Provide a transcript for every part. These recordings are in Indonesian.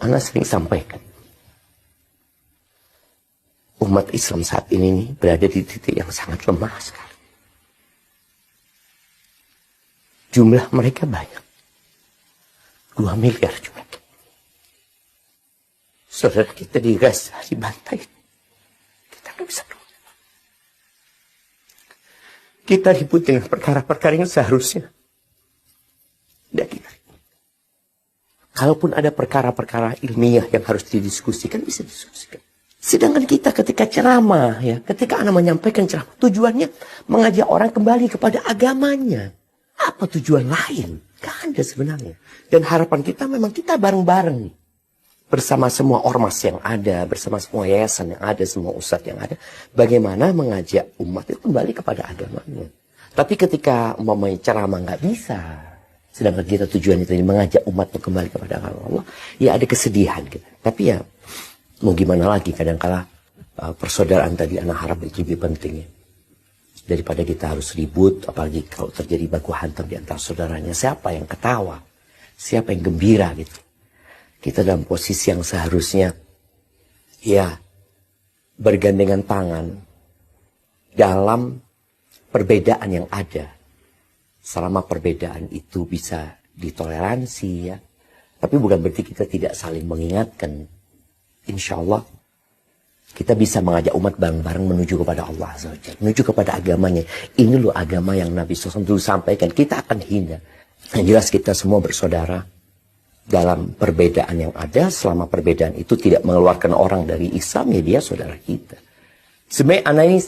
Ana sering sampaikan, umat Islam saat ini nih berada di titik yang sangat lemah sekali. Jumlah mereka banyak. 2 miliar juga. Saudara kita di Gaza dibantai. Kita nggak bisa tahu. Kita ribut dengan perkara-perkara yang seharusnya tidak kita. Kalaupun ada perkara-perkara ilmiah yang harus didiskusikan, bisa didiskusikan. Sedangkan kita ketika ceramah, ya, ketika Anda menyampaikan ceramah, tujuannya mengajak orang kembali kepada agamanya. Apa tujuan lain? Gak ada sebenarnya. Dan harapan kita memang kita bareng-bareng. Bersama semua ormas yang ada, bersama semua yayasan yang ada, semua ustadz yang ada. Bagaimana mengajak umat itu kembali kepada agamanya. Tapi ketika umpamanya ceramah nggak bisa, sedangkan kita tujuan itu mengajak umat kembali kepada agama Allah, ya ada kesedihan gitu. Tapi ya mau gimana lagi, kadang-kala persaudaraan tadi anak harap itu lebih penting ya. Daripada kita harus ribut, apalagi kalau terjadi baku hantam di antara saudaranya. Siapa yang ketawa? Siapa yang gembira gitu? Kita dalam posisi yang seharusnya ya bergandengan tangan dalam perbedaan yang ada. Selama perbedaan itu bisa ditoleransi ya. Tapi bukan berarti kita tidak saling mengingatkan. Insya Allah kita bisa mengajak umat bareng-bareng menuju kepada Allah Azza wa Jalla, menuju kepada agamanya. Ini loh agama yang Nabi SAW dulu sampaikan. Kita akan hina. Yang jelas kita semua bersaudara dalam perbedaan yang ada. Selama perbedaan itu tidak mengeluarkan orang dari Islam, ya dia saudara kita. Sebenarnya anak ini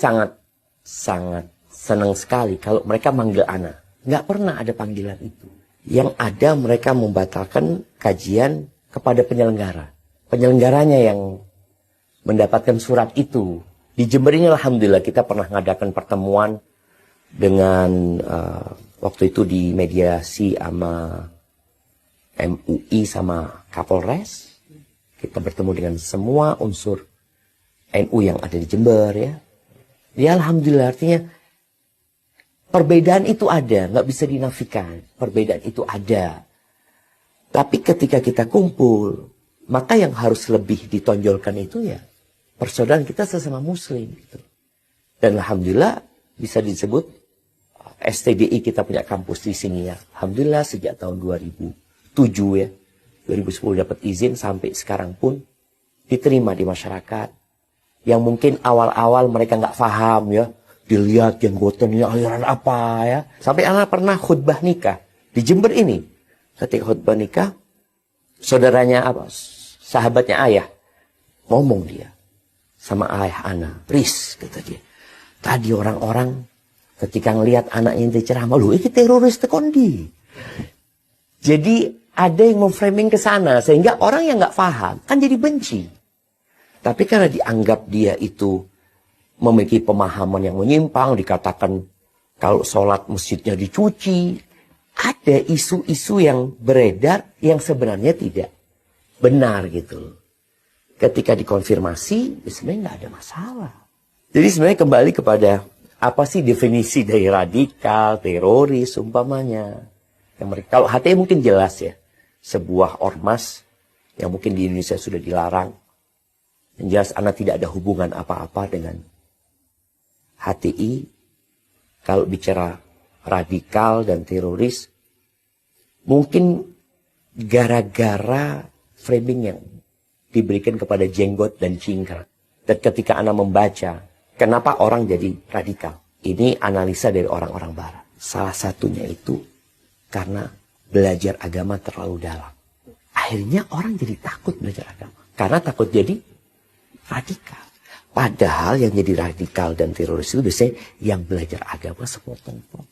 sangat senang sekali kalau mereka manggil anak. Nggak pernah ada panggilan itu. Yang ada mereka membatalkan kajian kepada penyelenggara. Penyelenggaranya yang mendapatkan surat itu. Di Jember ini alhamdulillah kita pernah ngadakan pertemuan dengan waktu itu di mediasi sama MUI sama Kapolres. Kita bertemu dengan semua unsur NU yang ada di Jember ya. Ya alhamdulillah, artinya perbedaan itu ada, nggak bisa dinafikan. Perbedaan itu ada. Tapi ketika kita kumpul, maka yang harus lebih ditonjolkan itu ya persaudaraan kita sesama muslim gitu. Dan alhamdulillah bisa disebut STDI kita punya kampus di sini ya. Alhamdulillah sejak tahun 2007 ya. 2010 dapat izin sampai sekarang pun diterima di masyarakat. Yang mungkin awal-awal mereka nggak paham ya. Dilihat jenggotannya aliran apa ya. Sampai anak pernah khutbah nikah di Jember ini. Ketika khutbah nikah, saudaranya apa? Sahabatnya ayah ngomong dia sama ayah anak, Riz kata dia. Tadi orang-orang ketika ngelihat anaknya yang ceramah, lu ini teroris tekondi. Jadi ada yang memframing ke sana sehingga orang yang nggak paham kan jadi benci. Tapi karena dianggap dia itu memiliki pemahaman yang menyimpang, dikatakan kalau sholat masjidnya dicuci, ada isu-isu yang beredar yang sebenarnya tidak benar gitu. Ketika dikonfirmasi, sebenarnya nggak ada masalah. Jadi sebenarnya kembali kepada apa sih definisi dari radikal, teroris, umpamanya. Kalau HTI mungkin jelas ya, sebuah ormas yang mungkin di Indonesia sudah dilarang. Yang jelas anak tidak ada hubungan apa-apa dengan HTI. Kalau bicara radikal dan teroris, mungkin gara-gara framing yang diberikan kepada jenggot dan cingkrang. Dan ketika Anda membaca, kenapa orang jadi radikal? Ini analisa dari orang-orang barat. Salah satunya itu karena belajar agama terlalu dalam. Akhirnya orang jadi takut belajar agama. Karena takut jadi radikal. Padahal yang jadi radikal dan teroris itu biasanya yang belajar agama sepotong-potong.